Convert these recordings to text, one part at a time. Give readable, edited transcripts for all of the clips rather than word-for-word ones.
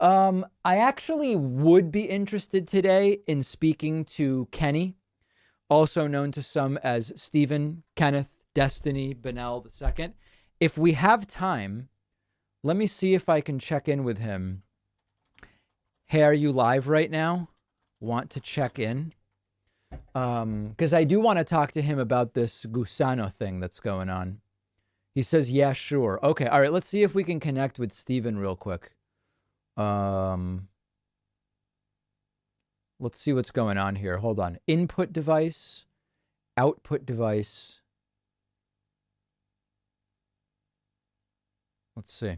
I actually would be interested today in speaking to Kenny, also known to some as Stephen, Kenneth, Destiny, Bonnell the second. If we have time, let me see if I can check in with him. Hey, are you live right now? Want to check in? Because I do want to talk to him about this gusano thing that's going on. He says, yeah, sure. Okay, all right, let's see if we can connect with Stephen real quick. Let's see what's going on here. Hold on. Input device, output device. Let's see.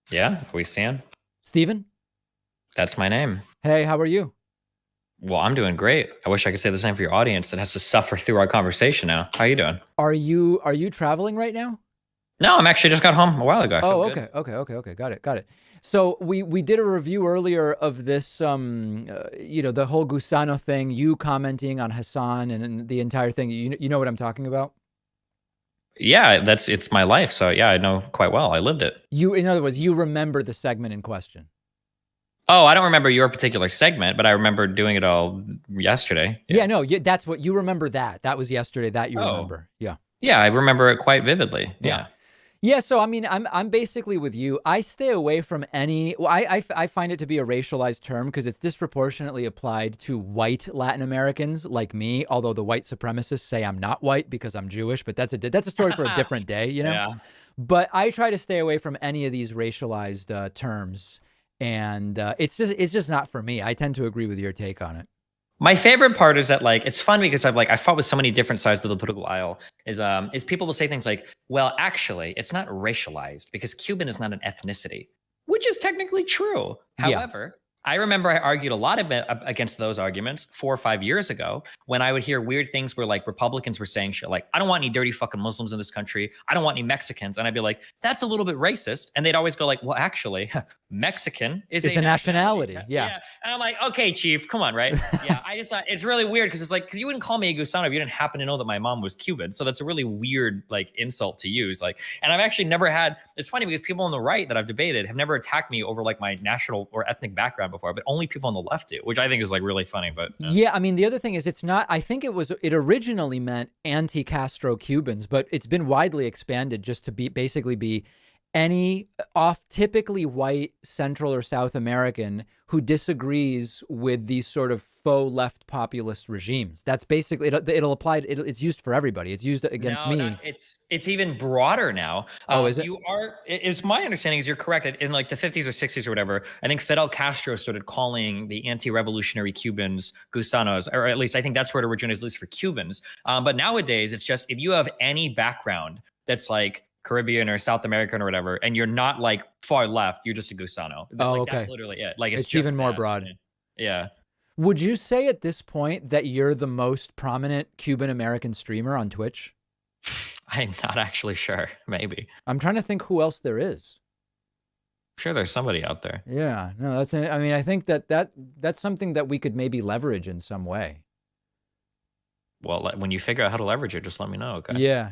Yeah, are we seeing? Stephen? That's my name. Hey, how are you? Well, I'm doing great. I wish I could say the same for your audience that has to suffer through our conversation now. How are you doing? Are you traveling right now? No, I'm actually just got home a while ago. I feel Oh, good. okay. Got it. So we did a review earlier of this, the whole gusano thing. You commenting on Hasan and the entire thing. You know what I'm talking about? Yeah, it's my life. So yeah, I know quite well. I lived it. In other words, you remember the segment in question. Oh, I don't remember your particular segment, but I remember doing it all yesterday. Yeah, no, that's what you remember. That was yesterday. That you Oh, remember. Yeah. yeah, I remember it quite vividly. Yeah. Yeah. Yeah, so I mean, I'm basically with you. I stay away from any. Well, I find it to be a racialized term because it's disproportionately applied to white Latin Americans like me. Although the white supremacists say I'm not white because I'm Jewish, but that's a story for a different day, you know. Yeah. But I try to stay away from any of these racialized terms, and it's just not for me. I tend to agree with your take on it. My favorite part is that like it's fun because I fought with so many different sides of the political aisle. Is people will say things like, "Well, actually, it's not racialized because Cuban is not an ethnicity," which is technically true. Yeah. However, I remember I argued a lot against those arguments 4 or 5 years ago when I would hear weird things where like Republicans were saying shit like, "I don't want any dirty fucking Muslims in this country. I don't want any Mexicans," and I'd be like, "That's a little bit racist," and they'd always go like, "Well, actually, Mexican is It's a a nationality." nationality. Yeah. Yeah. And I'm like, okay, chief, come on, right? Yeah. I just thought it's really weird because it's like, because you wouldn't call me a Gusano if you didn't happen to know that my mom was Cuban. So that's a really weird like insult to use. Like, and I've actually never had, it's funny because people on the right that I've debated have never attacked me over like my national or ethnic background before, but only people on the left do, which I think is like really funny. But Yeah, I mean, the other thing is it's not, I think it originally meant anti-Castro Cubans, but it's been widely expanded just to be basically be any off typically white Central or South American who disagrees with these sort of faux left populist regimes. That's basically, it'll apply, it's used for everybody. It's used against no, me. it's even broader now. Oh, is it? You are, it's my understanding is you're correct. In like the 50s or 60s or whatever, I think Fidel Castro started calling the anti-revolutionary Cubans gusanos, or at least I think that's where it originates, at least for Cubans. But nowadays, it's just if you have any background that's like Caribbean or South American or whatever, and you're not like far left, you're just a gusano. Oh, Like okay. that's literally it. Like it's It's just even more that. broad. Yeah. Would you say at this point that you're the most prominent Cuban American streamer on Twitch? I'm not actually sure. Maybe. I'm trying to think who else there is. Sure, there's somebody out there. Yeah, no, I mean, I think that's something that we could maybe leverage in some way. Well, when you figure out how to leverage it, just let me know. Okay. Yeah.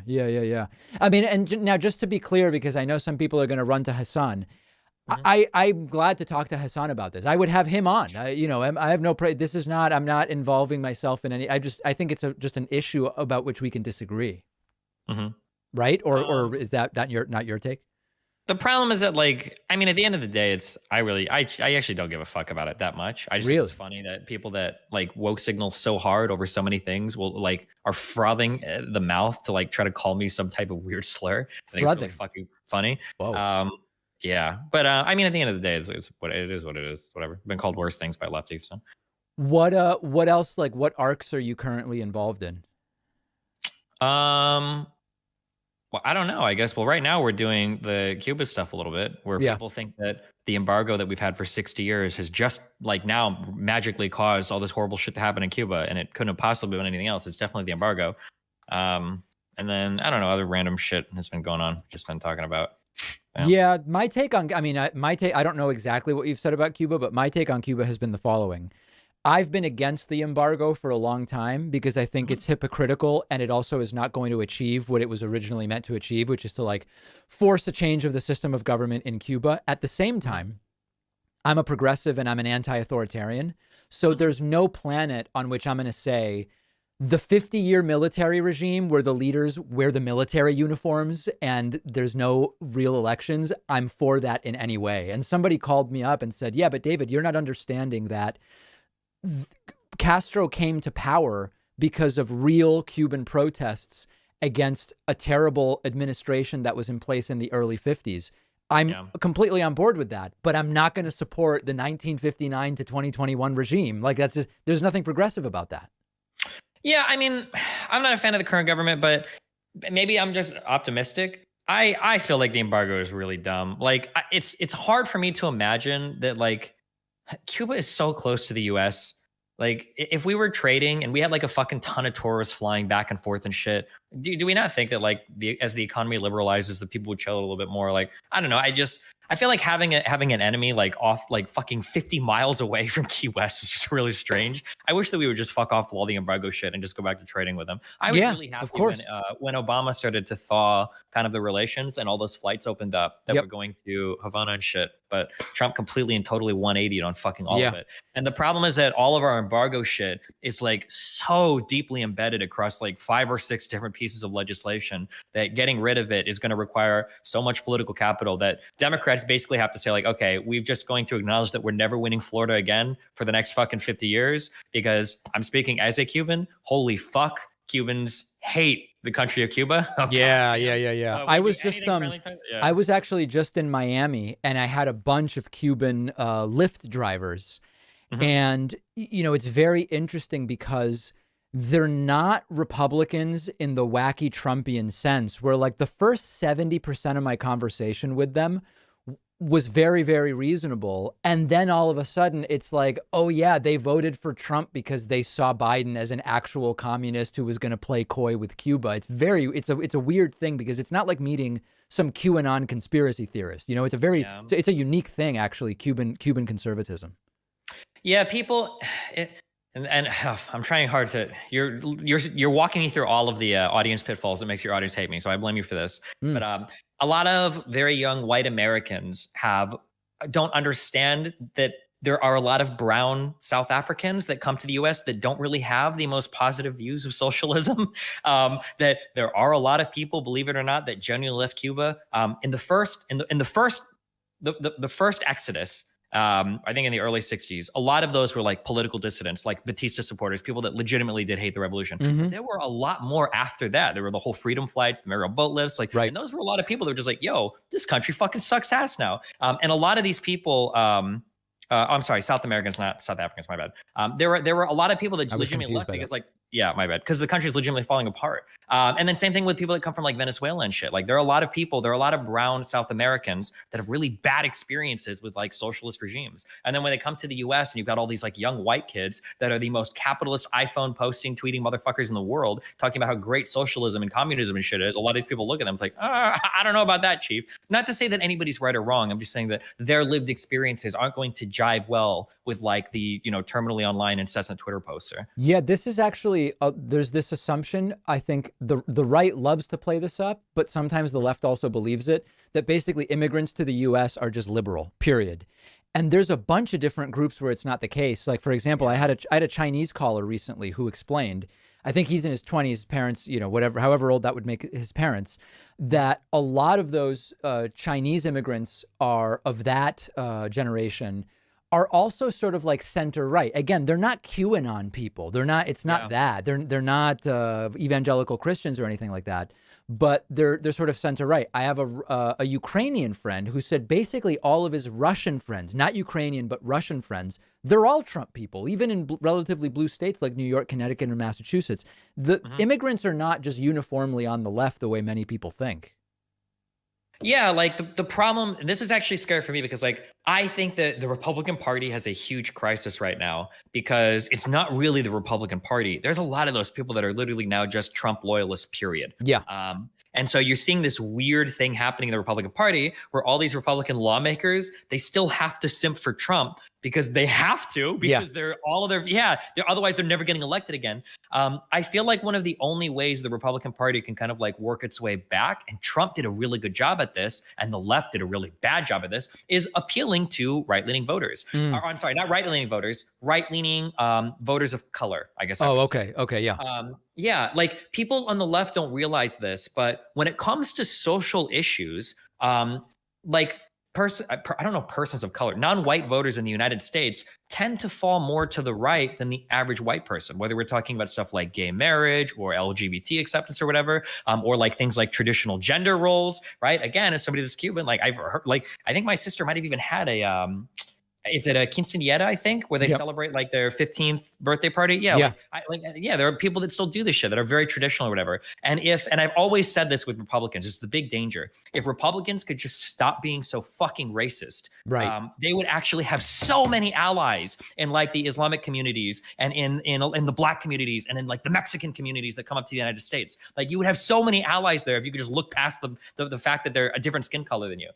I mean, and now just to be clear, because I know some people are going to run to Hasan. I'm glad to talk to Hasan about this. I would have him on. I have no. This is not. I'm not involving myself in any. I think it's just an issue about which we can disagree. Mm-hmm. Right? Or is that not your take? The problem is that, like, I mean, at the end of the day, I actually don't give a fuck about it that much. I just think Really? it's funny that people that like woke signal so hard over so many things will like are frothing at the mouth to like try to call me some type of weird slur. I think it's really Frothing. fucking funny. Whoa. Yeah, but I mean, at the end of the day, it's what it is. What it is. Whatever. Been called worse things by lefties. So. What else? Like, what arcs are you currently involved in? Well, I don't know. I guess. Well, right now we're doing the Cuba stuff a little bit, where Yeah. people think that the embargo that we've had for 60 years has just like now magically caused all this horrible shit to happen in Cuba, and it couldn't have possibly been anything else. It's definitely the embargo. And then I don't know, other random shit has been going on. Just been talking about. Yeah, my take on, I mean, I don't know exactly what you've said about Cuba, but my take on Cuba has been the following. I've been against the embargo for a long time because I think it's hypocritical and it also is not going to achieve what it was originally meant to achieve, which is to like force a change of the system of government in Cuba. At the same time, I'm a progressive and I'm an anti-authoritarian. So there's no planet on which I'm going to say the 50-year military regime where the leaders wear the military uniforms and there's no real elections. I'm for that in any way. And somebody called me up and said, yeah, but David, you're not understanding that Castro came to power because of real Cuban protests against a terrible administration that was in place in the early 50s. I'm completely on board with that, but I'm not going to support the 1959 to 2021 regime. Like, that's just, there's nothing progressive about that. Yeah, I mean, I'm not a fan of the current government, but maybe I'm just optimistic. I feel like the embargo is really dumb. Like, it's hard for me to imagine that, like, Cuba is so close to the US. Like, if we were trading and we had like a fucking ton of tourists flying back and forth and shit, do we not think that, like, as the economy liberalizes, the people would chill a little bit more? Like, I don't know. I feel like having an enemy like off like fucking 50 miles away from Key West is just really strange. I wish that we would just fuck off all the embargo shit and just go back to trading with them. I was really happy when Obama started to thaw kind of the relations and all those flights opened up that were going to Havana and shit. But Trump completely and totally 180'd on fucking all of it. And the problem is that all of our embargo shit is like so deeply embedded across like 5 or 6 different pieces of legislation that getting rid of it is going to require so much political capital that Democrats basically have to say, like, okay, we're just going to acknowledge that we're never winning Florida again for the next fucking 50 years, because I'm speaking as a Cuban. Holy fuck, Cubans hate the country of Cuba. I was just I was actually just in Miami and I had a bunch of Cuban Lyft drivers. And, you know, it's very interesting because they're not Republicans in the wacky Trumpian sense, where like the first 70% of my conversation with them was very, very reasonable. And then all of a sudden it's like, oh yeah, they voted for Trump because they saw Biden as an actual communist who was going to play coy with Cuba. It's a weird thing because it's not like meeting some QAnon conspiracy theorist. You know, it's a very, it's a unique thing, actually, Cuban conservatism. Yeah, people, I'm trying hard to. You're walking me through all of the audience pitfalls that makes your audience hate me. So I blame you for this. But a lot of very young white Americans don't understand that there are a lot of brown South Africans that come to the U.S. that don't really have the most positive views of socialism. That there are a lot of people, believe it or not, that genuinely left Cuba in the first exodus. I think in the early 60s, a lot of those were like political dissidents, like Batista supporters, people that legitimately did hate the revolution. There were a lot more after that. There were the whole freedom flights, the Mariel boat lifts, like, and those were a lot of people that were just like, yo, this country fucking sucks ass now. And a lot of these people, I'm sorry, South Americans, not South Africans, my bad. There were a lot of people that legitimately left because, like, yeah, my bad, because the country is legitimately falling apart. And then same thing with people that come from like Venezuela and shit. Like, there are a lot of people, there are a lot of brown South Americans that have really bad experiences with like socialist regimes. And then when they come to the US and you've got all these like young white kids that are the most capitalist iPhone posting, tweeting motherfuckers in the world, talking about how great socialism and communism and shit is, a lot of these people look at them, it's like, I don't know about that, chief. Not to say that anybody's right or wrong. I'm just saying that their lived experiences aren't going to jive well with like the, you know, terminally online incessant Twitter poster. Yeah, this is actually, there's this assumption, I think the right loves to play this up, but sometimes the left also believes it, that basically immigrants to the US are just liberal, period. And there's a bunch of different groups where it's not the case. Like, for example, I had a Chinese caller recently who explained, I think he's in his 20s, parents, you know, whatever, however old that would make his parents, that a lot of those Chinese immigrants are of that generation are also sort of like center right. Again, they're not QAnon people. They're not. It's not that. They're not evangelical Christians or anything like that. But they're sort of center right. I have a Ukrainian friend who said basically all of his Russian friends, not Ukrainian but Russian friends, they're all Trump people. Even in relatively blue states like New York, Connecticut, and Massachusetts, the immigrants are not just uniformly on the left the way many people think. Yeah, like the problem, this is actually scary for me because like I think that the Republican Party has a huge crisis right now because it's not really the Republican Party. There's a lot of those people that are literally now just Trump loyalists, period. Yeah. And so you're seeing this weird thing happening in the Republican Party where all these Republican lawmakers, they still have to simp for Trump because they have to, because they're all of their, they're, otherwise they're never getting elected again. I feel like one of the only ways the Republican Party can kind of like work its way back, and Trump did a really good job at this, and the left did a really bad job at this, is appealing to right-leaning voters. Or, I'm sorry, not right-leaning voters, right-leaning voters of color, I guess. Okay, yeah. Like people on the left don't realize this, but when it comes to social issues, like I don't know, persons of color, non-white voters in the United States tend to fall more to the right than the average white person, whether we're talking about stuff like gay marriage or LGBT acceptance or whatever, or like things like traditional gender roles, right? Again, as somebody that's Cuban, like I've heard, like I think my sister might have even had a it's at a quinceañera, I think, where they celebrate like their 15th birthday party. Yeah. There are people that still do this shit that are very traditional or whatever. And I've always said this with Republicans, it's the big danger. If Republicans could just stop being so fucking racist, right, they would actually have so many allies in like the Islamic communities and in the Black communities and in like the Mexican communities that come up to the United States. Like you would have so many allies there if you could just look past the fact that they're a different skin color than you.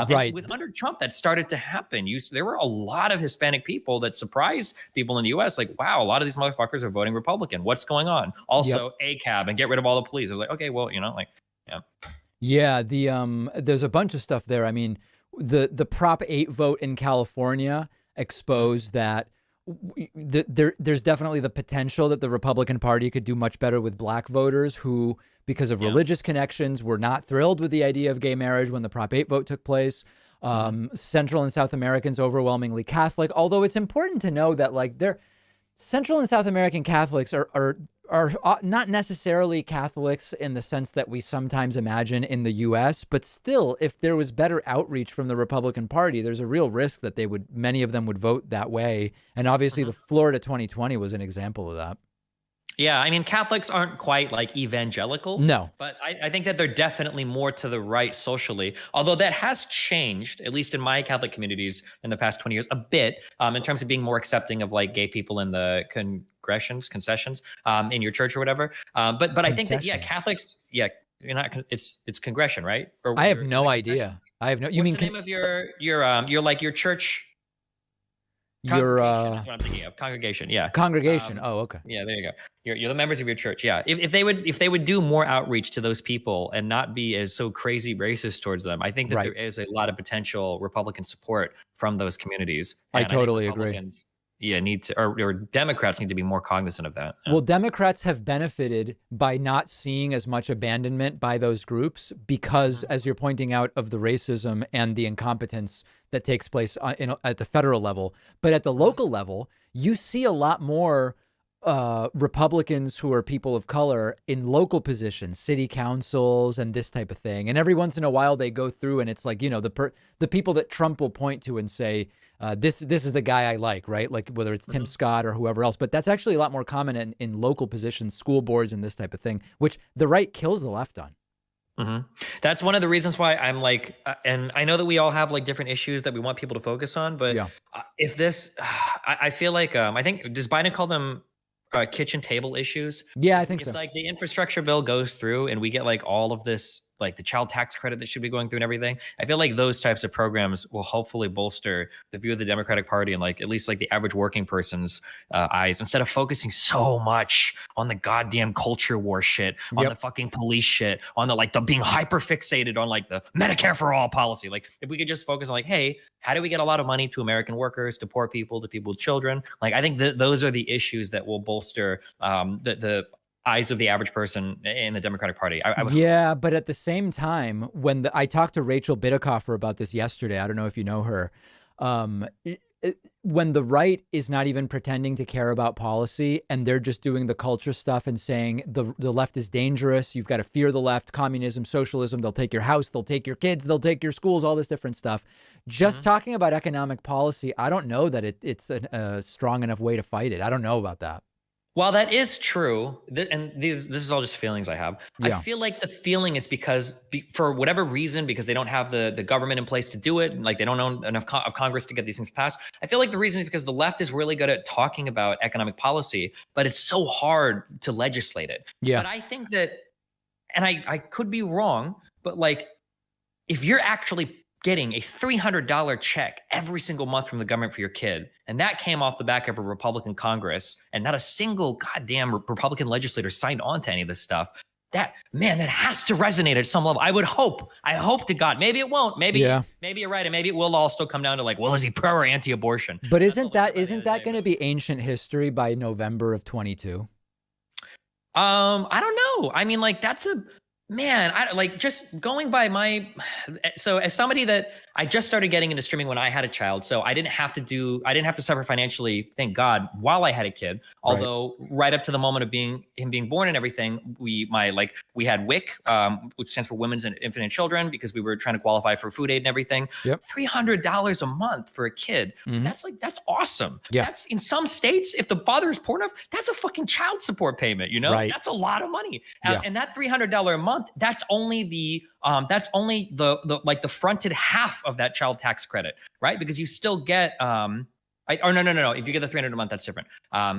Right. With under Trump, that started to happen. There were a lot of Hispanic people that surprised people in the U.S. Like, wow, a lot of these motherfuckers are voting Republican. What's going on? Also, ACAB and get rid of all the police. I was like, okay, well, Yeah, there's a bunch of stuff there. I mean, the Prop 8 vote in California exposed that there's definitely the potential that the Republican Party could do much better with Black voters who, because of religious connections, were not thrilled with the idea of gay marriage when the Prop 8 vote took place. Central and South Americans overwhelmingly Catholic, although it's important to know that like Central and South American Catholics are not necessarily Catholics in the sense that we sometimes imagine in the U.S., but still, if there was better outreach from the Republican Party, there's a real risk that many of them would vote that way. And obviously the Florida 2020 was an example of that. Yeah, I mean, Catholics aren't quite like evangelicals. No. But I think that they're definitely more to the right socially, although that has changed, at least in my Catholic communities in the past 20 years, a bit in terms of being more accepting of like gay people in the concessions in your church or whatever. But I think that, Catholics, you're not, it's congression, right? Or I have no idea. I have no, you What's mean the name of your like your church? Your that's what I'm thinking of. Congregation, yeah. Congregation. Oh, okay. Yeah, there you go. You're the members of your church. Yeah. If they would do more outreach to those people and not be as so crazy racist towards them, I think that there is a lot of potential Republican support from those communities. And I totally agree. Need to, or Democrats need to be more cognizant of that. Well, Democrats have benefited by not seeing as much abandonment by those groups because, as you're pointing out, of the racism and the incompetence that takes place at the federal level. But at the local level, you see a lot more Republicans who are people of color in local positions, city councils and this type of thing. And every once in a while they go through and it's like, the people that Trump will point to and say, this is the guy I like, right? Like whether it's Tim Scott or whoever else, but that's actually a lot more common in local positions, school boards and this type of thing, which the right kills the left on. That's one of the reasons why I'm like, and I know that we all have like different issues that we want people to focus on, but if this, I feel like, I think, does Biden call them kitchen table issues? Yeah, I think so. If like the infrastructure bill goes through and we get like all of this, like the child tax credit that should be going through and everything, I feel like those types of programs will hopefully bolster the view of the Democratic Party and like at least like the average working person's eyes, instead of focusing so much on the goddamn culture war shit, on the fucking police shit, on the being hyper fixated on like the Medicare for all policy. Like if we could just focus on like, hey, how do we get a lot of money to American workers, to poor people, to people with children? Like I think that those are the issues that will bolster the eyes of the average person in the Democratic Party. But at the same time, when I talked to Rachel Bidikofer about this yesterday, I don't know if you know her, when the right is not even pretending to care about policy and they're just doing the culture stuff and saying the left is dangerous, you've got to fear the left, communism, socialism, they'll take your house, they'll take your kids, they'll take your schools, all this different stuff. Just talking about economic policy, I don't know that it's a strong enough way to fight it. I don't know about that. While that is true, and this is all just feelings I have, I feel like the feeling is because for whatever reason, because they don't have the government in place to do it, like they don't own enough of Congress to get these things passed. I feel like the reason is because the left is really good at talking about economic policy, but it's so hard to legislate it. Yeah. But I think that and I could be wrong, but like if you're actually getting a $300 check every single month from the government for your kid, and that came off the back of a Republican Congress, and not a single goddamn Republican legislator signed on to any of this stuff, that man, that has to resonate at some level. I hope to God. Maybe it won't. Maybe you're right, and maybe it will all still come down to like, well, is he pro or anti-abortion? But isn't that going to be ancient history by November of 22? I don't know. I mean, like that's a man. I like just going by my. So as somebody that I just started getting into streaming when I had a child, so I didn't have to suffer financially, thank God, while I had a kid. Although right up to the moment of him being born and everything, we had WIC, which stands for Women's and Infant and Children, because we were trying to qualify for food aid and everything. Yep. $300 a month for a kid. Mm-hmm. That's awesome. Yeah. That's in some states, if the father is poor enough, that's a fucking child support payment, you know? Right. That's a lot of money. And that $300 a month, that's only the like the fronted half of that child tax credit, right? Because you still get no. If you get the $300 a month, that's different.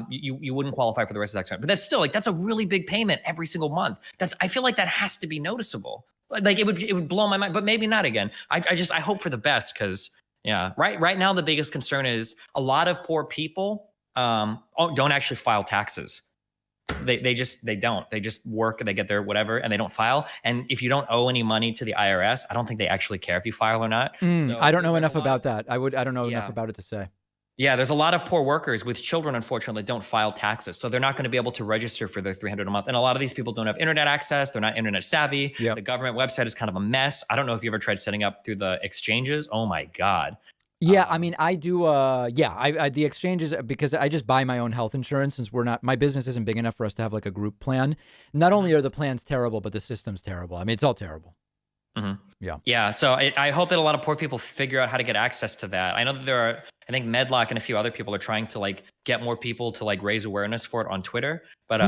You wouldn't qualify for the rest of the tax credit, but that's still like that's a really big payment every single month. I feel like that has to be noticeable. Like it would blow my mind, but maybe not again. I hope for the best, because right now the biggest concern is a lot of poor people don't actually file taxes. They don't. They just work, they get their whatever, and they don't file. And if you don't owe any money to the IRS, I don't think they actually care if you file or not. So I don't know enough about that. I don't know enough about it to say. Yeah, there's a lot of poor workers with children, unfortunately, that don't file taxes. So they're not going to be able to register for their $300 a month. And a lot of these people don't have internet access. They're not internet savvy. Yep. The government website is kind of a mess. I don't know if you ever tried setting up through the exchanges. Oh my God. Yeah, I mean, I do. I the exchanges, because I just buy my own health insurance, since my business isn't big enough for us to have like a group plan. Not only are the plans terrible, but the system's terrible. I mean, it's all terrible. Mm-hmm. Yeah. Yeah. So I hope that a lot of poor people figure out how to get access to that. I know that there are, I think Medlock and a few other people are trying to like get more people to like raise awareness for it on Twitter. But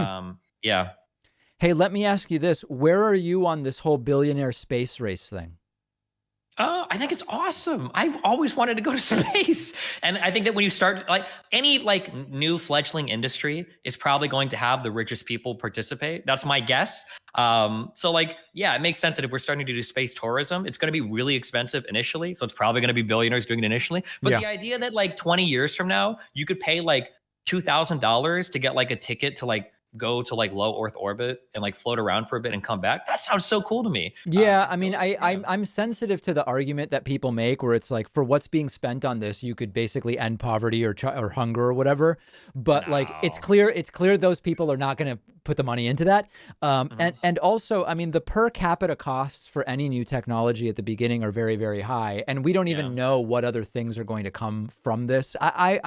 yeah. Hey, let me ask you this. Where are you on this whole billionaire space race thing? I think it's awesome. I've always wanted to go to space. And I think that when you start like any like new fledgling industry is probably going to have the richest people participate. That's my guess. So like, yeah, it makes sense that if we're starting to do space tourism, it's going to be really expensive initially. So it's probably going to be billionaires doing it initially. But the idea that like 20 years from now, you could pay like $2,000 to get like a ticket to like go to like low Earth orbit and like float around for a bit and come back. That sounds so cool to me. Yeah, I mean, I'm sensitive to the argument that people make where it's like, for what's being spent on this, you could basically end poverty or hunger or whatever. But like, it's clear those people are not going to put the money into that. And also, I mean, the per capita costs for any new technology at the beginning are very, very high, and we don't even know what other things are going to come from this. I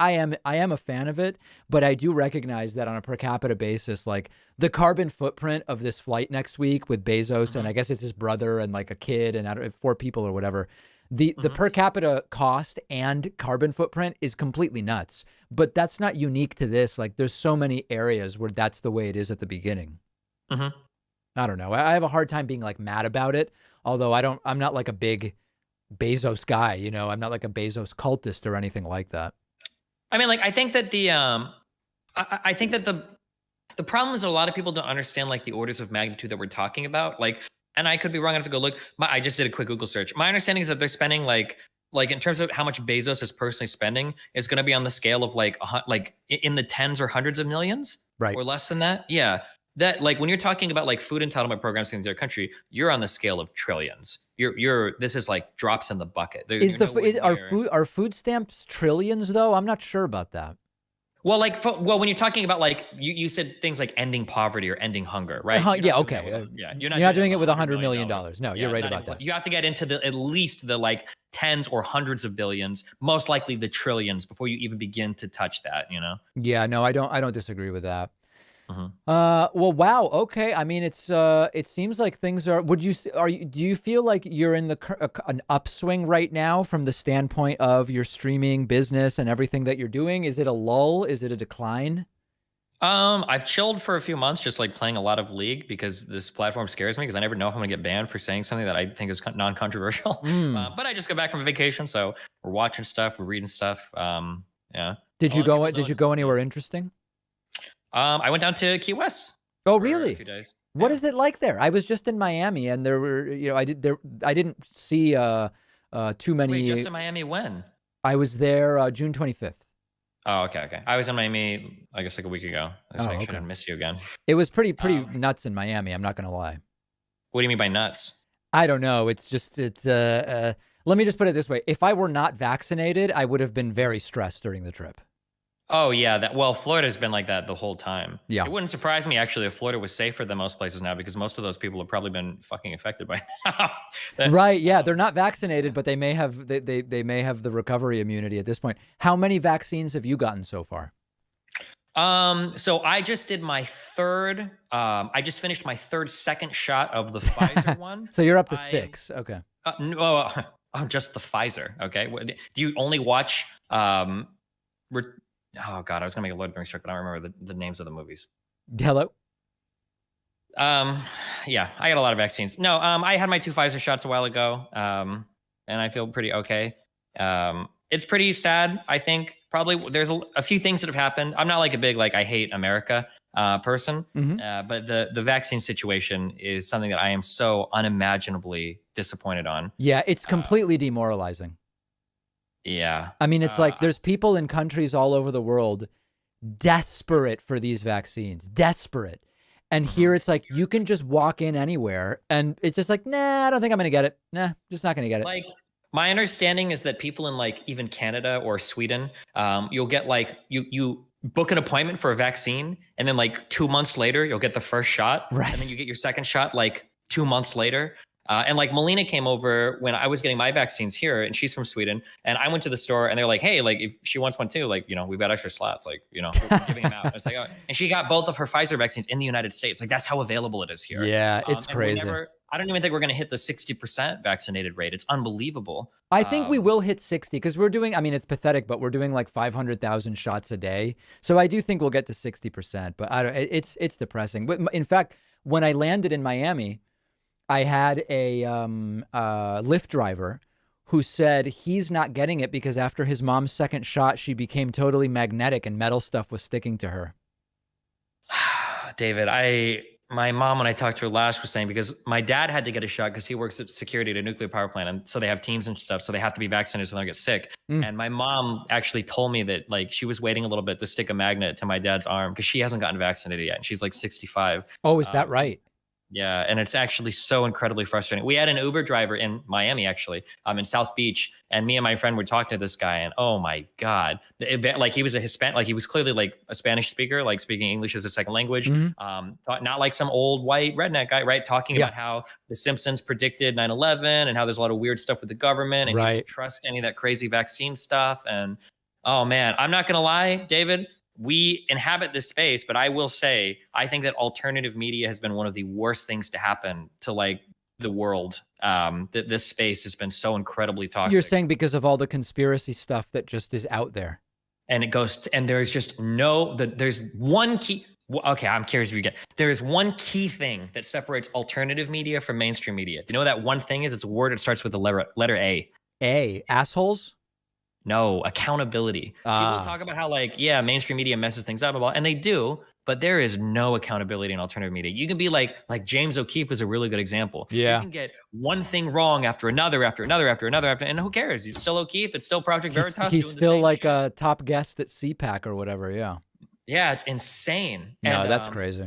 am a fan of it, but I do recognize that on a per capita basis, like the carbon footprint of this flight next week with Bezos, and I guess it's his brother and like a kid and 4 people or whatever. The per capita cost and carbon footprint is completely nuts, but that's not unique to this. Like there's so many areas where that's the way it is at the beginning. I don't know. I have a hard time being like mad about it. Although I'm not like a big Bezos guy, you know, I'm not like a Bezos cultist or anything like that. I mean, like, I think that I think that the problem is a lot of people don't understand like the orders of magnitude that we're talking about. Like, and I could be wrong. I have to go look. I just did a quick Google search. My understanding is that they're spending like in terms of how much Bezos is personally spending, is going to be on the scale of like in the tens or hundreds of millions, right, or less than that. Yeah, that like when you're talking about like food entitlement programs in the entire country, you're on the scale of trillions. This is like drops in the bucket. Are food stamps trillions though? I'm not sure about that. Well, when you're talking about like you said things like ending poverty or ending hunger, right? Yeah, okay. You're not doing it with $100 million. No, you're right about that. You have to get into at least the like tens or hundreds of billions, most likely the trillions, before you even begin to touch that. You know? Yeah, no, I don't disagree with that. Well, wow. Okay. I mean, it seems like things are, do you feel like you're in an upswing right now from the standpoint of your streaming business and everything that you're doing? Is it a lull? Is it a decline? I've chilled for a few months, just like playing a lot of League, because this platform scares me, because I never know if I'm gonna get banned for saying something that I think is non-controversial. But I just got back from a vacation, so we're watching stuff, we're reading stuff. Yeah. Did you go anywhere interesting? I went down to Key West. Oh, really? For a few days. What Yeah. is it like there? I was just in Miami, and there were, I didn't see too Wait, just many. in Miami when? I was there June 25th. Oh, okay, okay. I was in Miami, I guess like a week ago. Just Oh, make sure I okay. didn't miss you again. It was pretty Um, nuts in Miami. I'm not gonna lie. what do you mean by nuts? I don't know. It's just let me just put it this way: if I were not vaccinated, I would have been very stressed during the trip. Oh yeah, that well, Florida's been like that the whole time. Yeah. It wouldn't surprise me actually if Florida was safer than most places now because most of those people have probably been fucking affected by now. Right. Yeah. They're Um, not vaccinated, but they may have the recovery immunity at this point. How many vaccines have you gotten so far? so I just did my third. I just finished my third second shot of the Pfizer one. So you're up to I 6. Okay. no, oh, just the Pfizer. Okay, do you only watch? Re- oh God, I was gonna make a Lord of the Rings joke, but I don't remember the names of the movies. Hello. Um, yeah, I got a lot of vaccines. No, I had my 2 Pfizer shots a while ago, and I feel pretty okay. It's pretty sad. I think probably there's a few things that have happened. I'm not like a big like I hate America person, Hmm. but the vaccine situation is something that I am so unimaginably disappointed on. Yeah, it's Uh, completely demoralizing. yeah. I mean, it's like there's people in countries all over the world desperate for these vaccines, desperate. And here Mhm. it's like you can just walk in anywhere and it's just like, nah, I don't think I'm going to get it. Nah, just not going to get it. Like my understanding is that people in like even Canada or Sweden, you'll get like you book an appointment for a vaccine, and then like 2 months later you'll get the first shot, and then Right. you get your second shot like 2 months later. And like Melina came over when I was getting my vaccines here, and she's from Sweden. And I went to the store, and they're like, "Hey, like if she wants one too, like we've got extra slots, like we're giving them out." And it's like, oh. And she got both of her Pfizer vaccines in the United States. Like that's how available it is here. Yeah, it's And we're crazy. never. I don't even think we're going to hit the 60% vaccinated rate. It's unbelievable. I think we Um, will hit 60 because we're doing, I mean, it's pathetic, but we're doing like 500,000 shots a day. So I do think we'll get to 60%, but I don't, it's depressing. But in fact, when I landed in Miami, I had a Lyft driver who said he's not getting it because after his mom's second shot, she became totally magnetic and metal stuff was sticking to her. David, my mom when I talked to her last was saying because my dad had to get a shot because he works at security at a nuclear power plant, and so they have teams and stuff, so they have to be vaccinated so they don't get sick. Mm. And my mom actually told me that like she was waiting a little bit to stick a magnet to my dad's arm because she hasn't gotten vaccinated yet, and she's like 65. Oh, is that And right? yeah, and it's actually so incredibly frustrating. We had an Uber driver in Miami, actually, in South Beach, and me and my friend were talking to this guy, and oh my god, like he was a Hispanic, like he was clearly like a Spanish speaker, like speaking English as a second language, Hmm. not like some old white redneck guy, right? Talking Yeah. about how The Simpsons predicted 9/11 and how there's a lot of weird stuff with the government, and he doesn't Right. trust any of that crazy vaccine stuff. And oh man, I'm not gonna lie, David, we inhabit this space, but I will say, I think that alternative media has been one of the worst things to happen to like the world. That this space has been so incredibly You're toxic, saying because of all the conspiracy stuff that just is out there. and it goes, and there's just there's one key. Okay, I'm curious if you get. There is one key thing that separates alternative media from mainstream media. Do you know what that one thing is? It's a word. It starts with the letter A. Assholes? No, accountability. People Ah, talk about how like, yeah, mainstream media messes things up, and they do, but there is no accountability in alternative media. You can be like James O'Keefe is a really good example. You yeah. can get one thing wrong after another, after another, after another, after, and who cares? It's still O'Keefe. It's still Project He's, Veritas he's doing the still same like shit. a top guest at CPAC or whatever. Yeah. Yeah, it's insane. No, And that's crazy.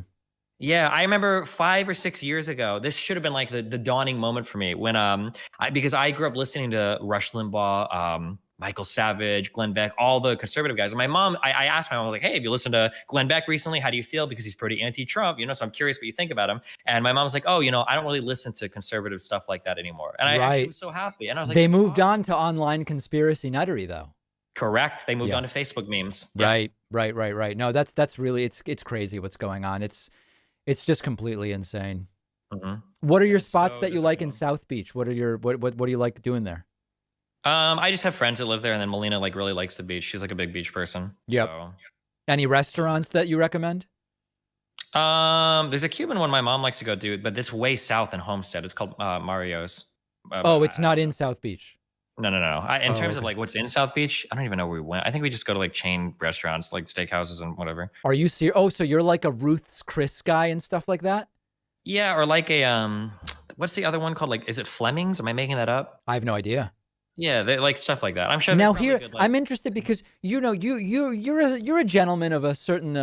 yeah, I remember 5 or 6 years ago. This should have been like the dawning moment for me when because I grew up listening to Rush Limbaugh, Michael Savage, Glenn Beck, all the conservative guys. And my mom, I asked my mom, I was like, "Hey, have you listened to Glenn Beck recently? How do you feel? Because he's pretty anti-Trump, So I'm curious what you think about him." And my mom was like, "Oh, I don't really listen to conservative stuff like that anymore." And I actually Right. was so happy. And I was like, They "That's moved awesome." on to online conspiracy nuttery though. Correct. They moved Yeah. on to Facebook memes. Yeah. Right. Right. Right. Right. No, that's really it's crazy what's going on. It's just completely insane. Mhm. What are It your is spots so that you like in disappointing. South Beach? What are your what do you like doing there? I just have friends that live there, and then Melina like really likes the beach. She's like a big beach person. Yep. So Any restaurants that you recommend? there's a Cuban one my mom likes to go do, but it's way south in Homestead. It's called Mario's. But Oh, it's not in South Beach. no, no, no. In Oh, terms of okay. like what's in South Beach, I don't even know where we went. I think we just go to like chain restaurants, like steakhouses and whatever. Are you serious? Oh, so you're like a Ruth's Chris guy and stuff like that? Yeah, or like a what's the other one called? Like, is it Fleming's? Am I making that up? I have no idea. Yeah, they like stuff like that. I'm sure there's Now probably here, good like. I'm interested because you're a gentleman of a certain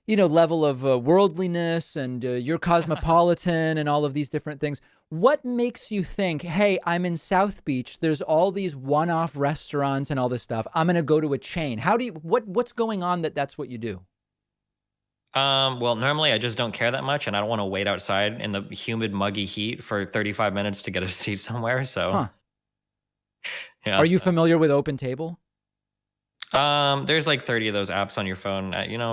level of worldliness, and you're cosmopolitan and all of these different things. What makes you think, hey, I'm in South Beach, there's all these one-off restaurants and all this stuff, I'm gonna go to a chain? How do you what's going on that's what you do? Well, normally I just don't care that much, and I don't want to wait outside in the humid, muggy heat for 35 minutes to get a seat somewhere. So, Huh. Are yeah. you familiar with Open Table? There's like 30 of those apps on your phone.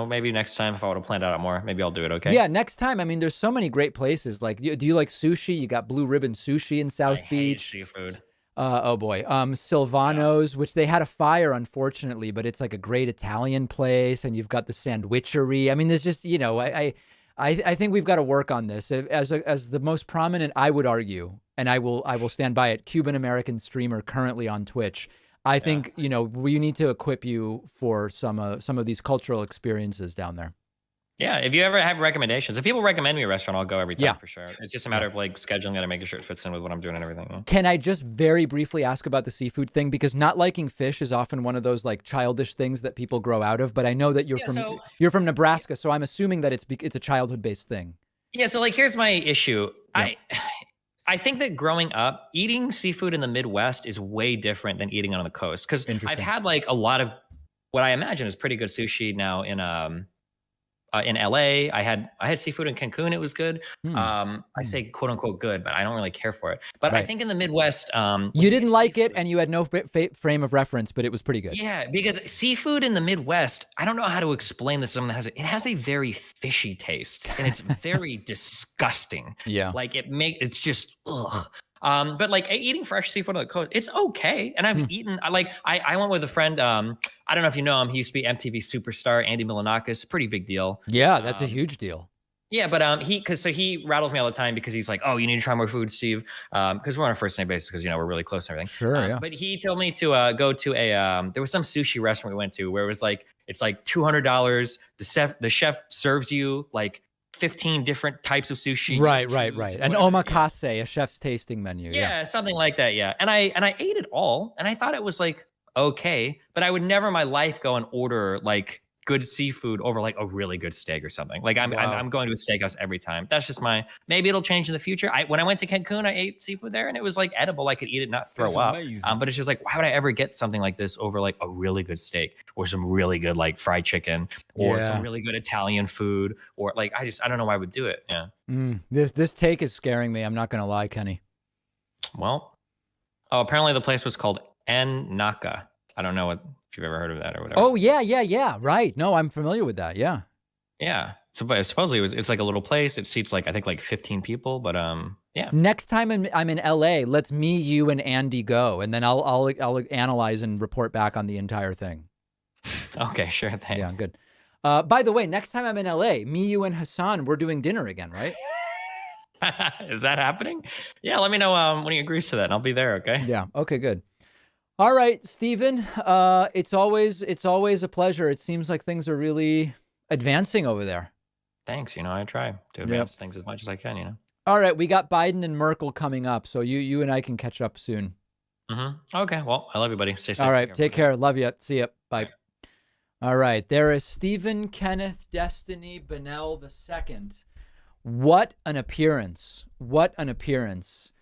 Maybe next time if I would have planned out more, maybe I'll do it. Okay. Yeah, next time. I mean, there's so many great places. Like, do you like sushi? You got Blue Ribbon Sushi in I South hate Beach. seafood. Oh boy. Yeah. Silvano's, which they had a fire, unfortunately, but it's like a great Italian place, and you've got the sandwichery. I mean, there's just, I think we've got to work on this as the most prominent, I would argue, and I will stand by it, Cuban American streamer currently on Twitch. I Yeah. think, we need to equip you for some of these cultural experiences down there. Yeah. If you ever have recommendations, if people recommend me a restaurant, I'll go every time Yeah. for sure. It's just a Yeah. matter of like scheduling it and making sure it fits in with what I'm doing and everything. Yeah. Can I just very briefly ask about the seafood thing? Because not liking fish is often one of those like childish things that people grow out of. But I know that you're Yeah. from So, you're from Nebraska, so I'm assuming that it's a childhood based thing. yeah. So, like, here's my issue. Yeah, I think that growing up, eating seafood in the Midwest is way different than eating it on the coast. Because I've interesting. had like a lot of what I imagine is pretty good sushi now in LA. I had seafood in Cancun. It was good. Hmm. I Hmm. say quote unquote good, but I don't really care for it. But I Right. think in the Midwest, when You you get didn't like it, seafood, and you had no frame of reference, but it was pretty good. yeah, because seafood in the Midwest, I don't know how to explain this. Someone that has a very fishy taste, and it's very disgusting. Yeah. Like it's just ugh. But like eating fresh seafood on the coast, it's okay. And I've Hmm. eaten. I went with a friend. I don't know if you know him. He used to be MTV superstar Andy Milonakis. Pretty big deal. Yeah, that's a Um, huge deal. yeah, but he rattles me all the time because he's like, "Oh, you need to try more food, Steve." Because we're on a first name basis because we're really close and everything. Sure. Yeah. But he told me to go to a there was some sushi restaurant we went to where it was like it's like $200. The chef serves you like 15 different types of sushi. You Right. get to Right. choose Right. An whatever. Yeah. omakase, a chef's tasting menu. Yeah. Yeah, something like that. Yeah, and I ate it all, and I thought it was like okay, but I would never in my life go and order like good seafood over like a really good steak or something. Like I'm Wow. going to a steakhouse every time. That's just maybe it'll change in the future. When I went to Cancun, I ate seafood there, and it was like edible. I could eat it, not That's throw up. amazing. But it's just like, why would I ever get something like this over like a really good steak or some really good like fried chicken or some Yeah. really good Italian food or like I don't know why I would do it. Yeah. This take is scaring me. I'm not gonna lie, Kenny. Well, oh, apparently the place was called En Naka. I don't know if you've ever heard of that or whatever. Oh yeah, yeah, yeah. Right. No, I'm familiar with that. Yeah. Yeah. So, but supposedly it's like a little place. It seats like I think like 15 people. But yeah. Next time I'm in LA, let's me, you, and Andy go, and then I'll analyze and report back on the entire thing. Okay, sure thing. Yeah, good. By the way, next time I'm in LA, me, you, and Hasan, we're doing dinner again, right? Is that happening? Yeah. Let me know when he agrees to that, and I'll be there. Okay. Yeah. Okay. Good. All right, Steven. It's always a pleasure. It seems like things are really advancing over there. Thanks. I try to advance things as much as I can. All right, we got Biden and Merkel coming up, so you and I can catch up soon. Okay. Well, I love you, buddy. Stay safe. All right, take care. Love you. See ya. Bye. Bye. All right, there is Stephen Kenneth Destiny Bonnell II. What an appearance. What an appearance.